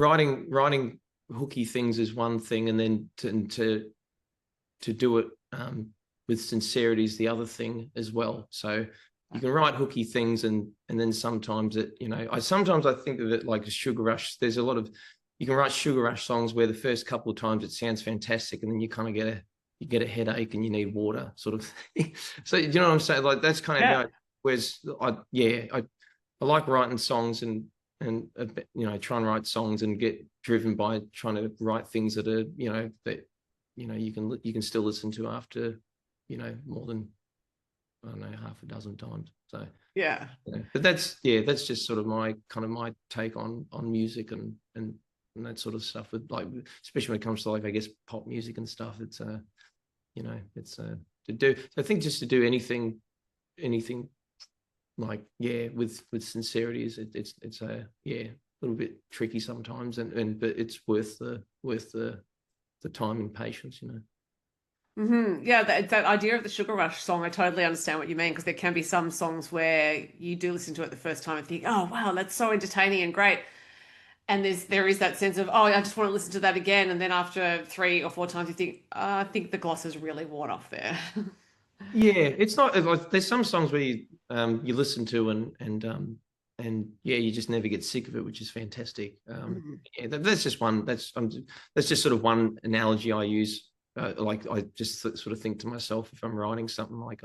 writing hooky things is one thing, and then to do it with sincerity is the other thing as well. So you can write hooky things, and then sometimes it, sometimes I think of it like a Sugar Rush. There's a lot of, you can write Sugar Rush songs where the first couple of times it sounds fantastic, and then you kind of get a headache and you need water, sort of thing. So you know what I'm saying? Like that's kind of how. Whereas I like writing songs and try and write songs and get driven by trying to write things that are you can still listen to after more than, I don't know, half a dozen times. So yeah. But that's just sort of my take on music and that sort of stuff, with like, especially when it comes to, like, I guess, pop music and stuff. It's it's to do, I think, just to do anything like with sincerity is it's a little bit tricky sometimes, but it's worth the time and patience, Yeah, that idea of the Sugar Rush song, I totally understand what you mean, because there can be some songs where you do listen to it the first time and think, oh wow, that's so entertaining and great, and there is that sense of, oh, I just want to listen to that again, and then after 3 or 4 times you think, I think the gloss has really worn off there. Yeah, it's not like, there's some songs where you listen to and you just never get sick of it, which is fantastic. That's just one. That's just sort of one analogy I use. Like, I just sort of think to myself, if I'm writing something, like,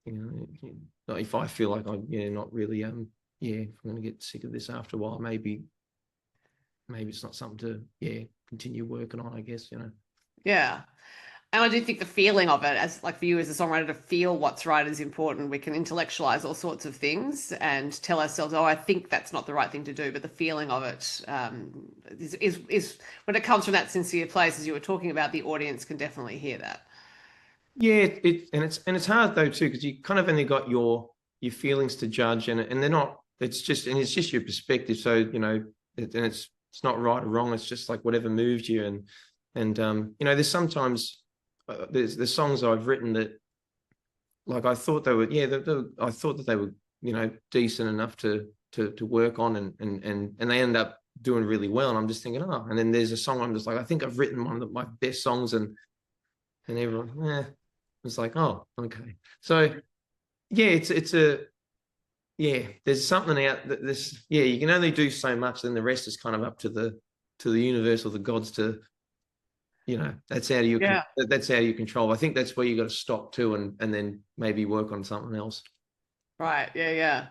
if I feel like I'm not really if I'm going to get sick of this after a while, maybe it's not something to continue working on, I guess. Yeah. And I do think the feeling of it, as like for you as a songwriter, to feel what's right is important. We can intellectualize all sorts of things and tell ourselves, "Oh, I think that's not the right thing to do." But the feeling of it is when it comes from that sincere place, as you were talking about, the audience can definitely hear that. Yeah, it's hard though too, because you kind of only got your feelings to judge, and they're not. It's just your perspective. So it's not right or wrong. It's just like whatever moves you, and there's sometimes there's songs I've written that, like, I thought they were I thought that they were decent enough to work on, and they end up doing really well, and I'm just thinking, oh, and then there's a song I'm just like, I think I've written one of my best songs, and everyone it's like, oh, okay. So it's a there's something out that this you can only do so much, then the rest is kind of up to the universe or the gods to, that's out of your that's out of your control. I think that's where you got to stop too, and then maybe work on something else. Right. Yeah. Yeah.